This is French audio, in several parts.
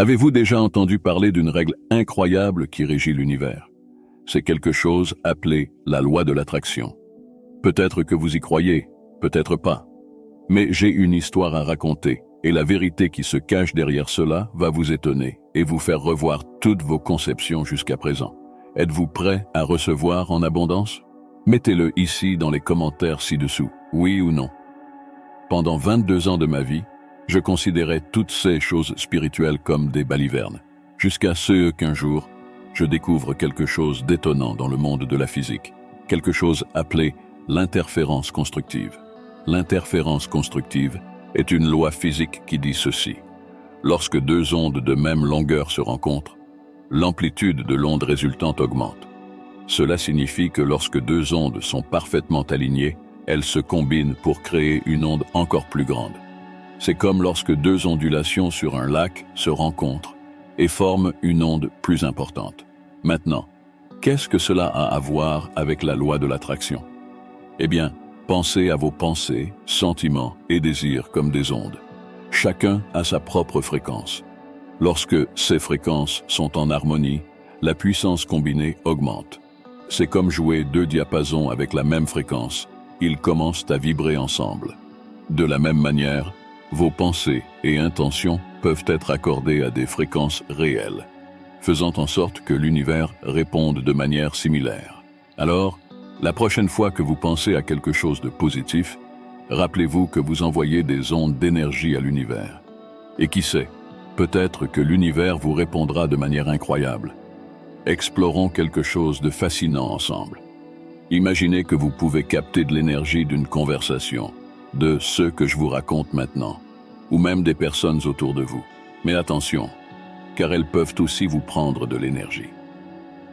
Avez-vous déjà entendu parler d'une règle incroyable qui régit l'univers? C'est quelque chose appelé la loi de l'attraction. Peut-être que vous y croyez, peut-être pas. Mais j'ai une histoire à raconter, et la vérité qui se cache derrière cela va vous étonner et vous faire revoir toutes vos conceptions jusqu'à présent. Êtes-vous prêt à recevoir en abondance? Mettez-le ici dans les commentaires ci-dessous, oui ou non. Pendant 22 ans de ma vie, je considérais toutes ces choses spirituelles comme des balivernes, jusqu'à ce qu'un jour, je découvre quelque chose d'étonnant dans le monde de la physique, quelque chose appelé l'interférence constructive. L'interférence constructive est une loi physique qui dit ceci. Lorsque deux ondes de même longueur se rencontrent, l'amplitude de l'onde résultante augmente. Cela signifie que lorsque deux ondes sont parfaitement alignées, elles se combinent pour créer une onde encore plus grande. C'est comme lorsque deux ondulations sur un lac se rencontrent et forment une onde plus importante. Maintenant, qu'est-ce que cela a à voir avec la loi de l'attraction? Eh bien, pensez à vos pensées, sentiments et désirs comme des ondes. Chacun a sa propre fréquence. Lorsque ces fréquences sont en harmonie, la puissance combinée augmente. C'est comme jouer deux diapasons avec la même fréquence. Ils commencent à vibrer ensemble. De la même manière, vos pensées et intentions peuvent être accordées à des fréquences réelles, faisant en sorte que l'univers réponde de manière similaire. Alors, la prochaine fois que vous pensez à quelque chose de positif, rappelez-vous que vous envoyez des ondes d'énergie à l'univers. Et qui sait, peut-être que l'univers vous répondra de manière incroyable. Explorons quelque chose de fascinant ensemble. Imaginez que vous pouvez capter de l'énergie d'une conversation, de ce que je vous raconte maintenant, ou même des personnes autour de vous. Mais attention, car elles peuvent aussi vous prendre de l'énergie.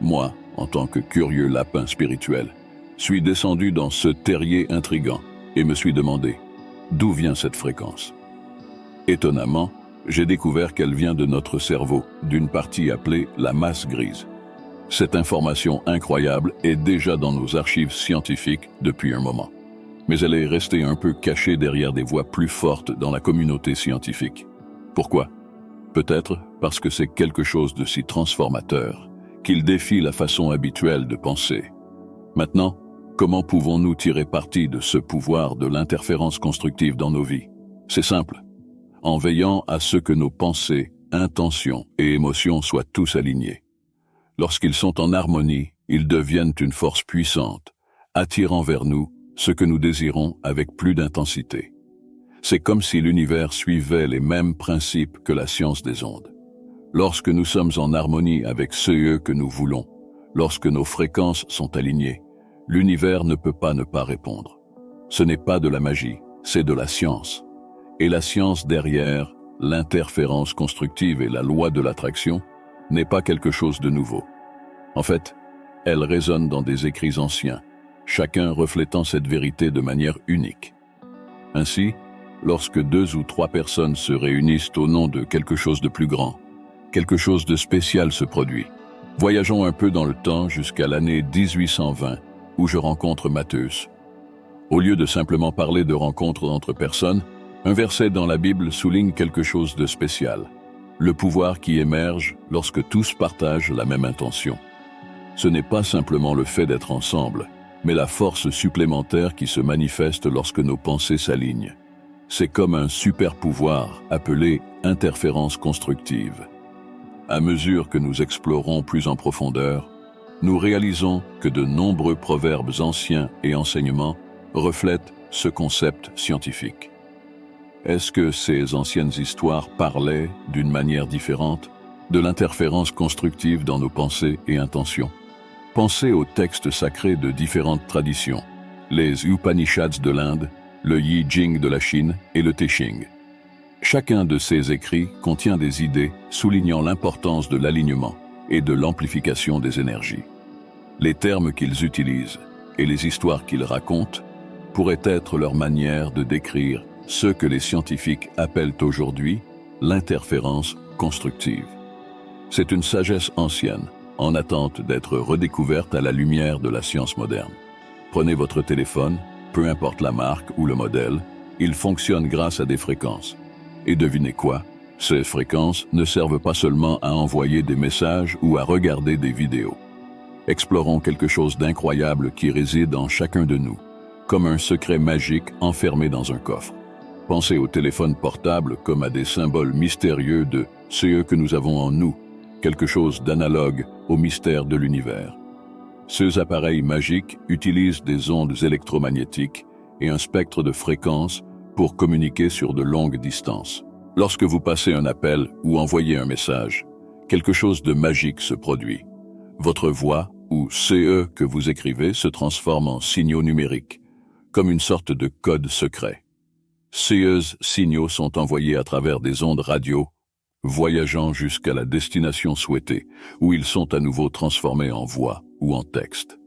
Moi, en tant que curieux lapin spirituel, suis descendu dans ce terrier intrigant et me suis demandé, d'où vient cette fréquence? Étonnamment, j'ai découvert qu'elle vient de notre cerveau, d'une partie appelée la masse grise. Cette information incroyable est déjà dans nos archives scientifiques depuis un moment. Mais elle est restée un peu cachée derrière des voix plus fortes dans la communauté scientifique. Pourquoi? Peut-être parce que c'est quelque chose de si transformateur qu'il défie la façon habituelle de penser. Maintenant, comment pouvons-nous tirer parti de ce pouvoir de l'interférence constructive dans nos vies? C'est simple. En veillant à ce que nos pensées, intentions et émotions soient tous alignés. Lorsqu'ils sont en harmonie, ils deviennent une force puissante, attirant vers nous ce que nous désirons avec plus d'intensité. C'est comme si l'univers suivait les mêmes principes que la science des ondes. Lorsque nous sommes en harmonie avec ce que nous voulons, lorsque nos fréquences sont alignées, l'univers ne peut pas ne pas répondre. Ce n'est pas de la magie, c'est de la science. Et la science derrière l'interférence constructive et la loi de l'attraction n'est pas quelque chose de nouveau. En fait, elle résonne dans des écrits anciens, chacun reflétant cette vérité de manière unique. Ainsi, lorsque deux ou trois personnes se réunissent au nom de quelque chose de plus grand, quelque chose de spécial se produit. Voyageons un peu dans le temps jusqu'à l'année 1820, où je rencontre Mattheus. Au lieu de simplement parler de rencontres entre personnes, un verset dans la Bible souligne quelque chose de spécial. Le pouvoir qui émerge lorsque tous partagent la même intention. Ce n'est pas simplement le fait d'être ensemble, mais la force supplémentaire qui se manifeste lorsque nos pensées s'alignent. C'est comme un super pouvoir appelé interférence constructive. À mesure que nous explorons plus en profondeur, nous réalisons que de nombreux proverbes anciens et enseignements reflètent ce concept scientifique. Est-ce que ces anciennes histoires parlaient, d'une manière différente, de l'interférence constructive dans nos pensées et intentions? Pensez aux textes sacrés de différentes traditions, les Upanishads de l'Inde, le Yi Jing de la Chine et le Te Ching. Chacun de ces écrits contient des idées soulignant l'importance de l'alignement et de l'amplification des énergies. Les termes qu'ils utilisent et les histoires qu'ils racontent pourraient être leur manière de décrire ce que les scientifiques appellent aujourd'hui l'interférence constructive. C'est une sagesse ancienne, en attente d'être redécouverte à la lumière de la science moderne. Prenez votre téléphone, peu importe la marque ou le modèle, il fonctionne grâce à des fréquences. Et devinez quoi? Ces fréquences ne servent pas seulement à envoyer des messages ou à regarder des vidéos. Explorons quelque chose d'incroyable qui réside en chacun de nous, comme un secret magique enfermé dans un coffre. Pensez au téléphone portable comme à des symboles mystérieux de ce que nous avons en nous, quelque chose d'analogue au mystère de l'univers. Ces appareils magiques utilisent des ondes électromagnétiques et un spectre de fréquences pour communiquer sur de longues distances. Lorsque vous passez un appel ou envoyez un message, quelque chose de magique se produit. Votre voix ou CE que vous écrivez se transforme en signaux numériques, comme une sorte de code secret. Ces signaux sont envoyés à travers des ondes radio, voyageant jusqu'à la destination souhaitée, où ils sont à nouveau transformés en voix ou en texte.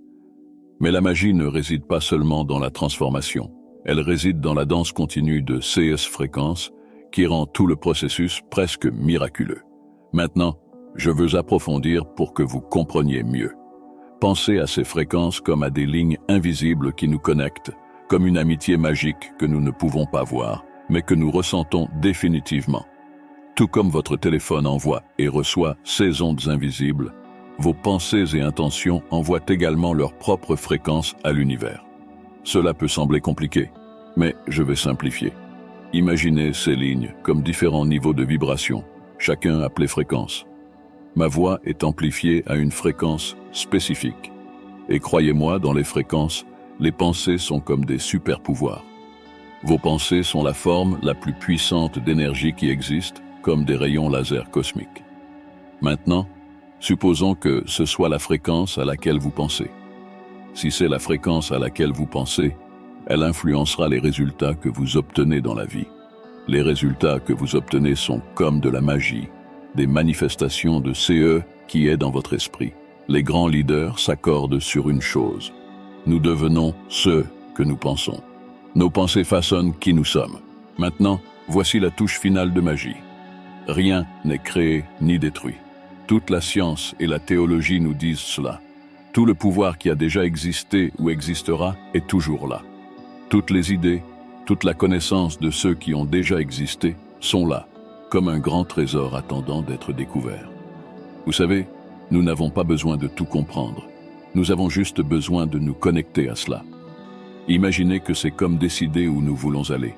Mais la magie ne réside pas seulement dans la transformation, elle réside dans la danse continue de ces fréquences qui rend tout le processus presque miraculeux. Maintenant, je veux approfondir pour que vous compreniez mieux. Pensez à ces fréquences comme à des lignes invisibles qui nous connectent, comme une amitié magique que nous ne pouvons pas voir, mais que nous ressentons définitivement. Tout comme votre téléphone envoie et reçoit ces ondes invisibles, vos pensées et intentions envoient également leur propre fréquence à l'univers. Cela peut sembler compliqué, mais je vais simplifier. Imaginez ces lignes comme différents niveaux de vibration, chacun appelé fréquence. Ma voix est amplifiée à une fréquence spécifique. Et croyez-moi, dans les fréquences, les pensées sont comme des super-pouvoirs. Vos pensées sont la forme la plus puissante d'énergie qui existe, comme des rayons laser cosmiques. Maintenant, supposons que ce soit la fréquence à laquelle vous pensez. Si c'est la fréquence à laquelle vous pensez, elle influencera les résultats que vous obtenez dans la vie. Les résultats que vous obtenez sont comme de la magie, des manifestations de CE qui est dans votre esprit. Les grands leaders s'accordent sur une chose. Nous devenons ce que nous pensons. Nos pensées façonnent qui nous sommes. Maintenant, voici la touche finale de magie. Rien n'est créé ni détruit. Toute la science et la théologie nous disent cela. Tout le pouvoir qui a déjà existé ou existera est toujours là. Toutes les idées, toute la connaissance de ceux qui ont déjà existé sont là, comme un grand trésor attendant d'être découvert. Vous savez, nous n'avons pas besoin de tout comprendre. Nous avons juste besoin de nous connecter à cela. Imaginez que c'est comme décider où nous voulons aller,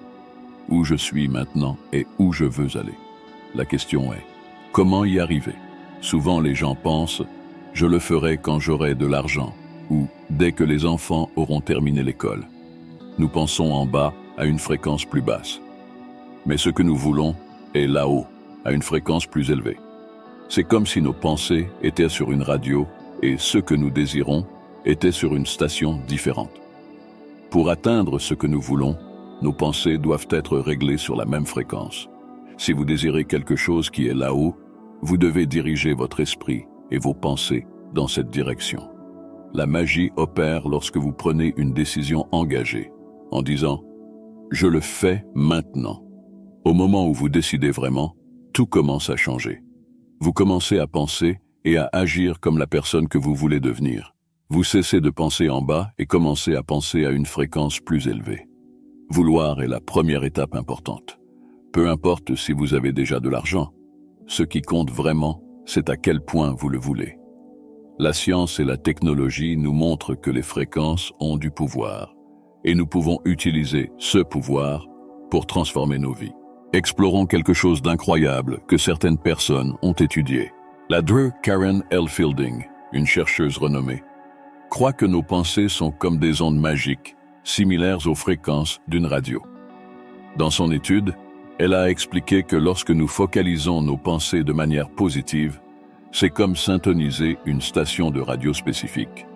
où je suis maintenant et où je veux aller. La question est, comment y arriver? Souvent les gens pensent, je le ferai quand j'aurai de l'argent, ou dès que les enfants auront terminé l'école. Nous pensons en bas à une fréquence plus basse. Mais ce que nous voulons est là-haut, à une fréquence plus élevée. C'est comme si nos pensées étaient sur une radio et ce que nous désirons était sur une station différente. Pour atteindre ce que nous voulons, nos pensées doivent être réglées sur la même fréquence. Si vous désirez quelque chose qui est là-haut, vous devez diriger votre esprit et vos pensées dans cette direction. La magie opère lorsque vous prenez une décision engagée, en disant « Je le fais maintenant ». Au moment où vous décidez vraiment, tout commence à changer. Vous commencez à penser et à agir comme la personne que vous voulez devenir. Vous cessez de penser en bas et commencez à penser à une fréquence plus élevée. Vouloir est la première étape importante. Peu importe si vous avez déjà de l'argent. Ce qui compte vraiment, c'est à quel point vous le voulez. La science et la technologie nous montrent que les fréquences ont du pouvoir, et nous pouvons utiliser ce pouvoir pour transformer nos vies. Explorons quelque chose d'incroyable que certaines personnes ont étudié. La Dr. Karen L. Fielding, une chercheuse renommée, croit que nos pensées sont comme des ondes magiques, similaires aux fréquences d'une radio. Dans son étude, elle a expliqué que lorsque nous focalisons nos pensées de manière positive, c'est comme syntoniser une station de radio spécifique.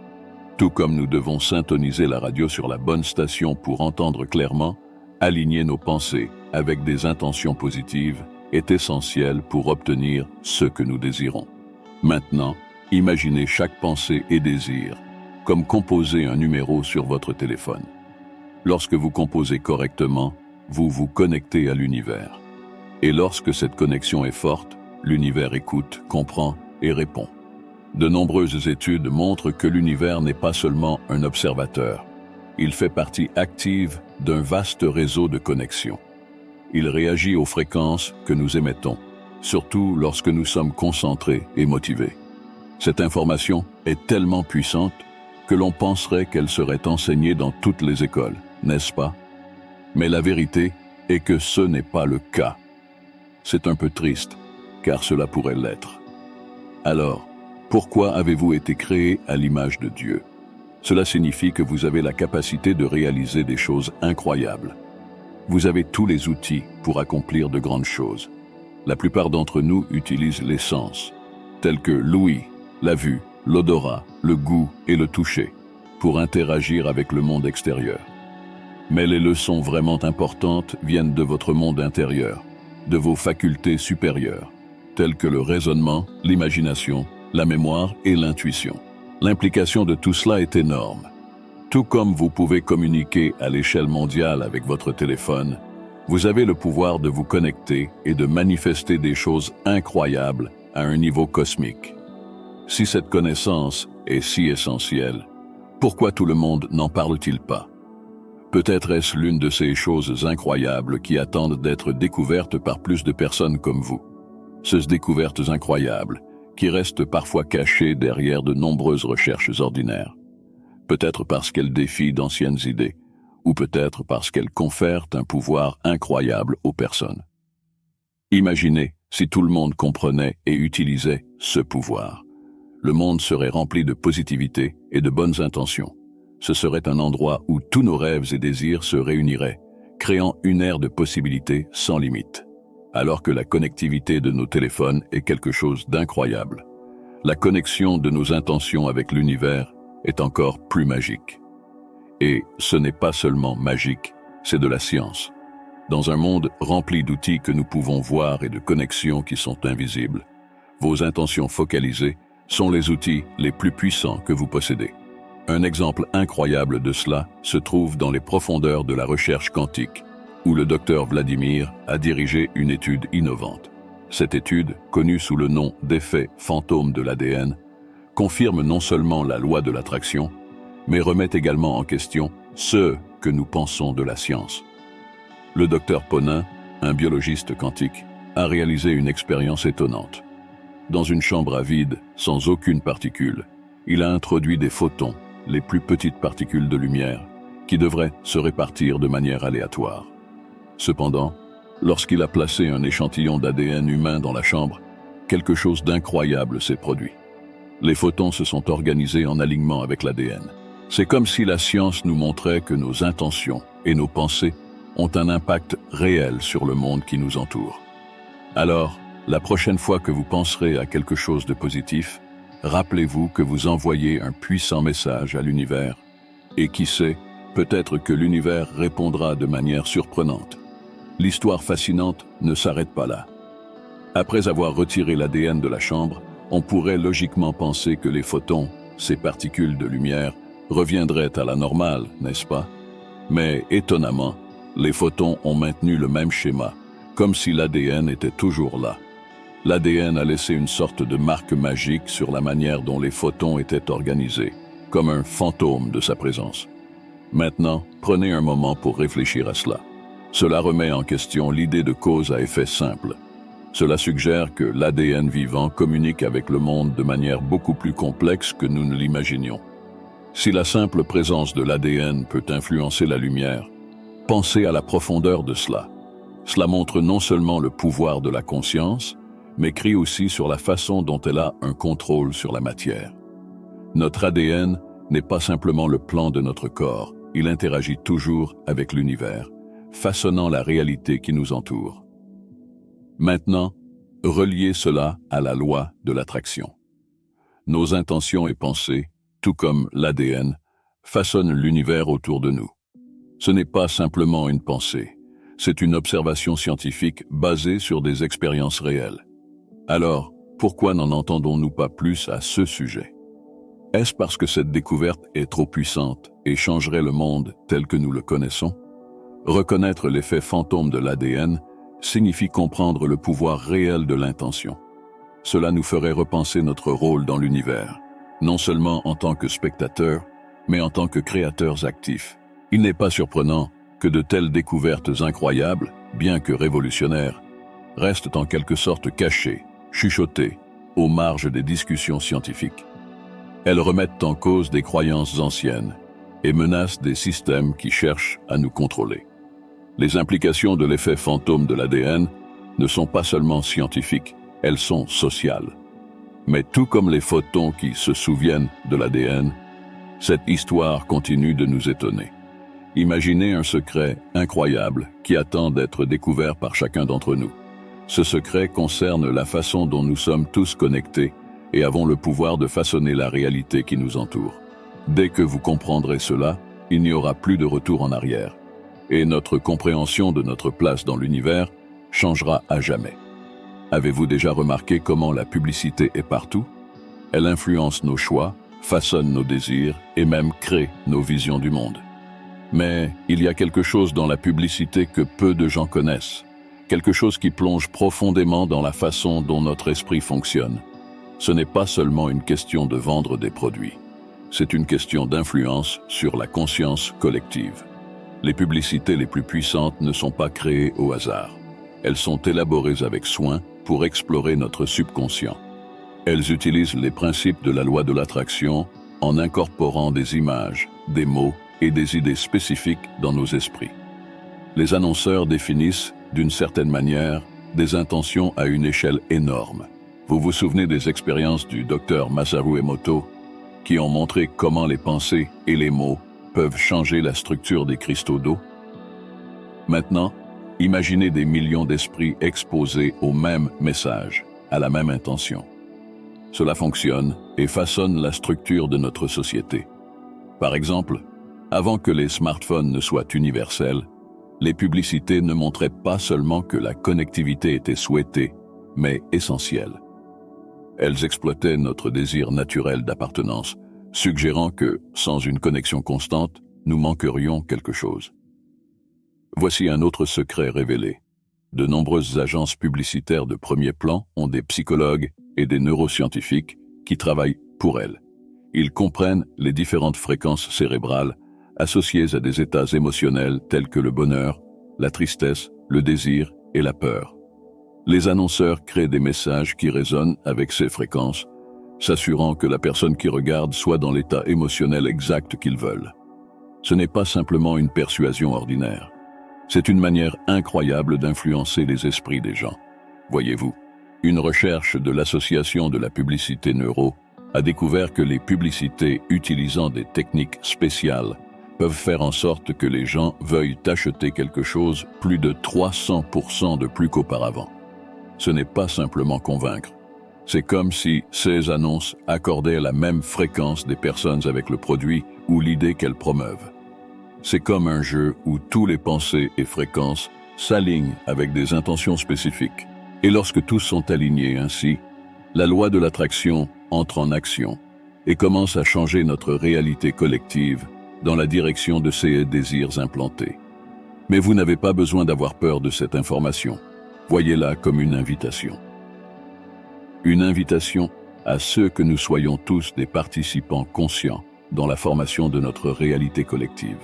Tout comme nous devons syntoniser la radio sur la bonne station pour entendre clairement, aligner nos pensées avec des intentions positives est essentiel pour obtenir ce que nous désirons. Maintenant, imaginez chaque pensée et désir comme composer un numéro sur votre téléphone. Lorsque vous composez correctement, vous vous connectez à l'univers. Et lorsque cette connexion est forte, l'univers écoute, comprend et répond. De nombreuses études montrent que l'univers n'est pas seulement un observateur. Il fait partie active d'un vaste réseau de connexions. Il réagit aux fréquences que nous émettons surtout lorsque nous sommes concentrés et motivés. Cette information est tellement puissante que l'on penserait qu'elle serait enseignée dans toutes les écoles, n'est-ce pas? Mais la vérité est que ce n'est pas le cas. C'est un peu triste, car cela pourrait l'être. Alors, pourquoi avez-vous été créé à l'image de Dieu? Cela signifie que vous avez la capacité de réaliser des choses incroyables. Vous avez tous les outils pour accomplir de grandes choses. La plupart d'entre nous utilisent les sens, tels que l'ouïe, la vue, l'odorat, le goût et le toucher, pour interagir avec le monde extérieur. Mais les leçons vraiment importantes viennent de votre monde intérieur, de vos facultés supérieures, telles que le raisonnement, l'imagination, la mémoire et l'intuition. L'implication de tout cela est énorme. Tout comme vous pouvez communiquer à l'échelle mondiale avec votre téléphone, vous avez le pouvoir de vous connecter et de manifester des choses incroyables à un niveau cosmique. Si cette connaissance est si essentielle, pourquoi tout le monde n'en parle-t-il pas? Peut-être est-ce l'une de ces choses incroyables qui attendent d'être découvertes par plus de personnes comme vous. Ces découvertes incroyables qui restent parfois cachées derrière de nombreuses recherches ordinaires. Peut-être parce qu'elles défient d'anciennes idées, ou peut-être parce qu'elles confèrent un pouvoir incroyable aux personnes. Imaginez si tout le monde comprenait et utilisait ce pouvoir. Le monde serait rempli de positivité et de bonnes intentions. Ce serait un endroit où tous nos rêves et désirs se réuniraient, créant une ère de possibilités sans limite. Alors que la connectivité de nos téléphones est quelque chose d'incroyable, la connexion de nos intentions avec l'univers est encore plus magique. Et ce n'est pas seulement magique, c'est de la science. Dans un monde rempli d'outils que nous pouvons voir et de connexions qui sont invisibles, vos intentions focalisées sont les outils les plus puissants que vous possédez. Un exemple incroyable de cela se trouve dans les profondeurs de la recherche quantique, où le docteur Vladimir a dirigé une étude innovante. Cette étude, connue sous le nom d'effet fantôme de l'ADN, confirme non seulement la loi de l'attraction, mais remet également en question ce que nous pensons de la science. Le docteur Ponin, un biologiste quantique, a réalisé une expérience étonnante. Dans une chambre à vide, sans aucune particule, il a introduit des photons, les plus petites particules de lumière, qui devraient se répartir de manière aléatoire. Cependant, lorsqu'il a placé un échantillon d'ADN humain dans la chambre, quelque chose d'incroyable s'est produit. Les photons se sont organisés en alignement avec l'ADN. C'est comme si la science nous montrait que nos intentions et nos pensées ont un impact réel sur le monde qui nous entoure. Alors, la prochaine fois que vous penserez à quelque chose de positif, rappelez-vous que vous envoyez un puissant message à l'univers. Et qui sait, peut-être que l'univers répondra de manière surprenante. L'histoire fascinante ne s'arrête pas là. Après avoir retiré l'ADN de la chambre, on pourrait logiquement penser que les photons, ces particules de lumière, reviendraient à la normale, n'est-ce pas? Mais étonnamment, les photons ont maintenu le même schéma, comme si l'ADN était toujours là. L'ADN a laissé une sorte de marque magique sur la manière dont les photons étaient organisés, comme un fantôme de sa présence. Maintenant, prenez un moment pour réfléchir à cela. Cela remet en question l'idée de cause à effet simple. Cela suggère que l'ADN vivant communique avec le monde de manière beaucoup plus complexe que nous ne l'imaginions. Si la simple présence de l'ADN peut influencer la lumière, pensez à la profondeur de cela. Cela montre non seulement le pouvoir de la conscience, mais crie aussi sur la façon dont elle a un contrôle sur la matière. Notre ADN n'est pas simplement le plan de notre corps, il interagit toujours avec l'univers, façonnant la réalité qui nous entoure. Maintenant, reliez cela à la loi de l'attraction. Nos intentions et pensées, tout comme l'ADN, façonnent l'univers autour de nous. Ce n'est pas simplement une pensée, c'est une observation scientifique basée sur des expériences réelles. Alors, pourquoi n'en entendons-nous pas plus à ce sujet? Est-ce parce que cette découverte est trop puissante et changerait le monde tel que nous le connaissons? Reconnaître l'effet fantôme de l'ADN signifie comprendre le pouvoir réel de l'intention. Cela nous ferait repenser notre rôle dans l'univers, non seulement en tant que spectateurs, mais en tant que créateurs actifs. Il n'est pas surprenant que de telles découvertes incroyables, bien que révolutionnaires, restent en quelque sorte cachées, chuchotées, aux marges des discussions scientifiques. Elles remettent en cause des croyances anciennes et menacent des systèmes qui cherchent à nous contrôler. Les implications de l'effet fantôme de l'ADN ne sont pas seulement scientifiques, elles sont sociales. Mais tout comme les photons qui se souviennent de l'ADN, cette histoire continue de nous étonner. Imaginez un secret incroyable qui attend d'être découvert par chacun d'entre nous. Ce secret concerne la façon dont nous sommes tous connectés et avons le pouvoir de façonner la réalité qui nous entoure. Dès que vous comprendrez cela, il n'y aura plus de retour en arrière. Et notre compréhension de notre place dans l'univers changera à jamais. Avez-vous déjà remarqué comment la publicité est partout? Elle influence nos choix, façonne nos désirs et même crée nos visions du monde. Mais il y a quelque chose dans la publicité que peu de gens connaissent, quelque chose qui plonge profondément dans la façon dont notre esprit fonctionne. Ce n'est pas seulement une question de vendre des produits, c'est une question d'influence sur la conscience collective. Les publicités les plus puissantes ne sont pas créées au hasard. Elles sont élaborées avec soin pour explorer notre subconscient. Elles utilisent les principes de la loi de l'attraction en incorporant des images, des mots et des idées spécifiques dans nos esprits. Les annonceurs définissent, d'une certaine manière, des intentions à une échelle énorme. Vous vous souvenez des expériences du docteur Masaru Emoto qui ont montré comment les pensées et les mots peuvent changer la structure des cristaux d'eau? Maintenant, imaginez des millions d'esprits exposés au même message, à la même intention. Cela fonctionne et façonne la structure de notre société. Par exemple, avant que les smartphones ne soient universels, les publicités ne montraient pas seulement que la connectivité était souhaitée, mais essentielle. Elles exploitaient notre désir naturel d'appartenance, suggérant que, sans une connexion constante, nous manquerions quelque chose. Voici un autre secret révélé. De nombreuses agences publicitaires de premier plan ont des psychologues et des neuroscientifiques qui travaillent pour elles. Ils comprennent les différentes fréquences cérébrales associées à des états émotionnels tels que le bonheur, la tristesse, le désir et la peur. Les annonceurs créent des messages qui résonnent avec ces fréquences, s'assurant que la personne qui regarde soit dans l'état émotionnel exact qu'ils veulent. Ce n'est pas simplement une persuasion ordinaire. C'est une manière incroyable d'influencer les esprits des gens. Voyez-vous, une recherche de l'Association de la publicité neuro a découvert que les publicités utilisant des techniques spéciales peuvent faire en sorte que les gens veuillent acheter quelque chose plus de 300% de plus qu'auparavant. Ce n'est pas simplement convaincre. C'est comme si ces annonces accordaient la même fréquence des personnes avec le produit ou l'idée qu'elles promeuvent. C'est comme un jeu où tous les pensées et fréquences s'alignent avec des intentions spécifiques. Et lorsque tous sont alignés ainsi, la loi de l'attraction entre en action et commence à changer notre réalité collective dans la direction de ces désirs implantés. Mais vous n'avez pas besoin d'avoir peur de cette information. Voyez-la comme une invitation. Une invitation à ce que nous soyons tous des participants conscients dans la formation de notre réalité collective.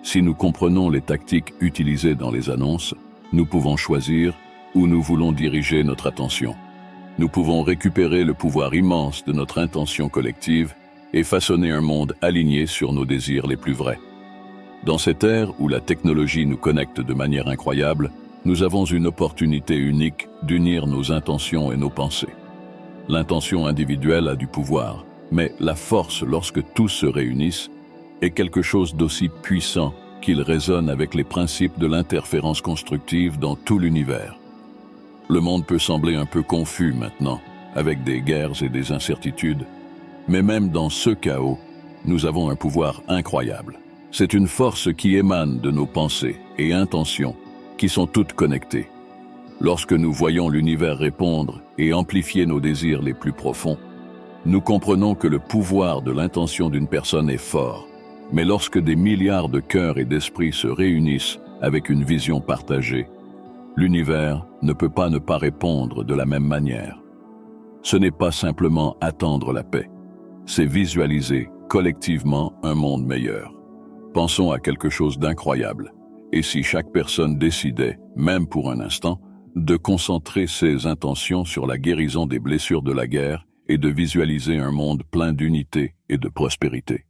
Si nous comprenons les tactiques utilisées dans les annonces, nous pouvons choisir où nous voulons diriger notre attention. Nous pouvons récupérer le pouvoir immense de notre intention collective et façonner un monde aligné sur nos désirs les plus vrais. Dans cette ère où la technologie nous connecte de manière incroyable, nous avons une opportunité unique d'unir nos intentions et nos pensées. L'intention individuelle a du pouvoir, mais la force lorsque tous se réunissent est quelque chose d'aussi puissant qu'il résonne avec les principes de l'interférence constructive dans tout l'univers. Le monde peut sembler un peu confus maintenant, avec des guerres et des incertitudes, mais même dans ce chaos, nous avons un pouvoir incroyable. C'est une force qui émane de nos pensées et intentions, qui sont toutes connectées. Lorsque nous voyons l'univers répondre et amplifier nos désirs les plus profonds, nous comprenons que le pouvoir de l'intention d'une personne est fort. Mais lorsque des milliards de cœurs et d'esprits se réunissent avec une vision partagée, l'univers ne peut pas ne pas répondre de la même manière. Ce n'est pas simplement attendre la paix, c'est visualiser collectivement un monde meilleur. Pensons à quelque chose d'incroyable. Et si chaque personne décidait, même pour un instant, de concentrer ses intentions sur la guérison des blessures de la guerre et de visualiser un monde plein d'unité et de prospérité.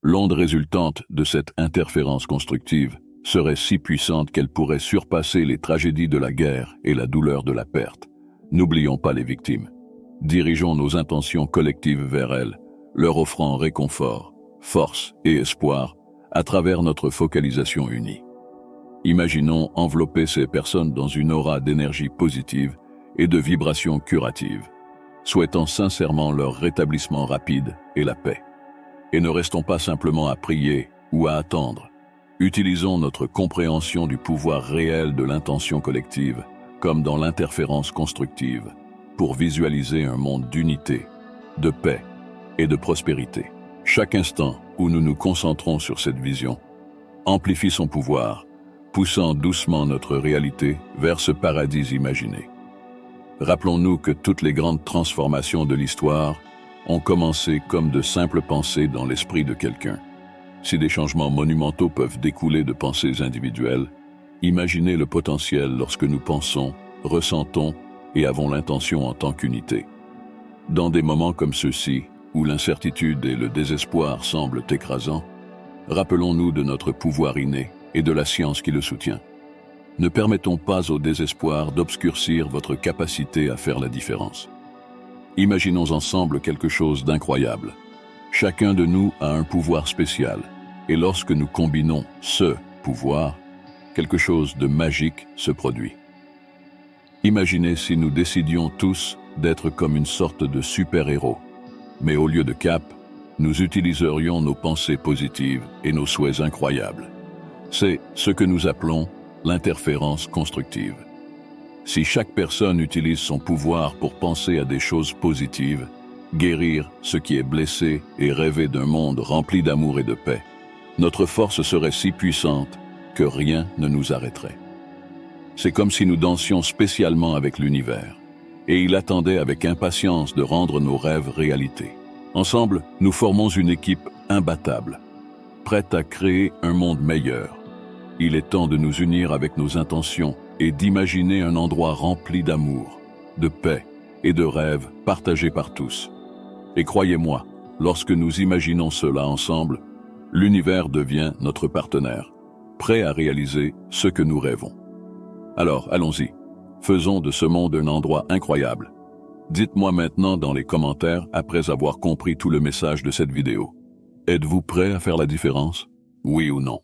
L'onde résultante de cette interférence constructive serait si puissante qu'elle pourrait surpasser les tragédies de la guerre et la douleur de la perte. N'oublions pas les victimes. Dirigeons nos intentions collectives vers elles, leur offrant réconfort, force et espoir à travers notre focalisation unie. Imaginons envelopper ces personnes dans une aura d'énergie positive et de vibrations curatives, souhaitant sincèrement leur rétablissement rapide et la paix. Et ne restons pas simplement à prier ou à attendre. Utilisons notre compréhension du pouvoir réel de l'intention collective, comme dans l'interférence constructive, pour visualiser un monde d'unité, de paix et de prospérité. Chaque instant où nous nous concentrons sur cette vision amplifie son pouvoir, poussant doucement notre réalité vers ce paradis imaginé. Rappelons-nous que toutes les grandes transformations de l'histoire ont commencé comme de simples pensées dans l'esprit de quelqu'un. Si des changements monumentaux peuvent découler de pensées individuelles, imaginez le potentiel lorsque nous pensons, ressentons et avons l'intention en tant qu'unité. Dans des moments comme ceux-ci, où l'incertitude et le désespoir semblent écrasants, rappelons-nous de notre pouvoir inné et de la science qui le soutient. Ne permettons pas au désespoir d'obscurcir votre capacité à faire la différence. Imaginons ensemble quelque chose d'incroyable. Chacun de nous a un pouvoir spécial, et lorsque nous combinons ce pouvoir, quelque chose de magique se produit. Imaginez si nous décidions tous d'être comme une sorte de super-héros, mais au lieu de cap, nous utiliserions nos pensées positives et nos souhaits incroyables. C'est ce que nous appelons l'interférence constructive. Si chaque personne utilise son pouvoir pour penser à des choses positives, guérir ce qui est blessé et rêver d'un monde rempli d'amour et de paix, notre force serait si puissante que rien ne nous arrêterait. C'est comme si nous dansions spécialement avec l'univers, et il attendait avec impatience de rendre nos rêves réalité. Ensemble, nous formons une équipe imbattable, prête à créer un monde meilleur. Il est temps de nous unir avec nos intentions et d'imaginer un endroit rempli d'amour, de paix et de rêves partagés par tous. Et croyez-moi, lorsque nous imaginons cela ensemble, l'univers devient notre partenaire, prêt à réaliser ce que nous rêvons. Alors, allons-y, faisons de ce monde un endroit incroyable. Dites-moi maintenant dans les commentaires après avoir compris tout le message de cette vidéo. Êtes-vous prêt à faire la différence? Oui ou non?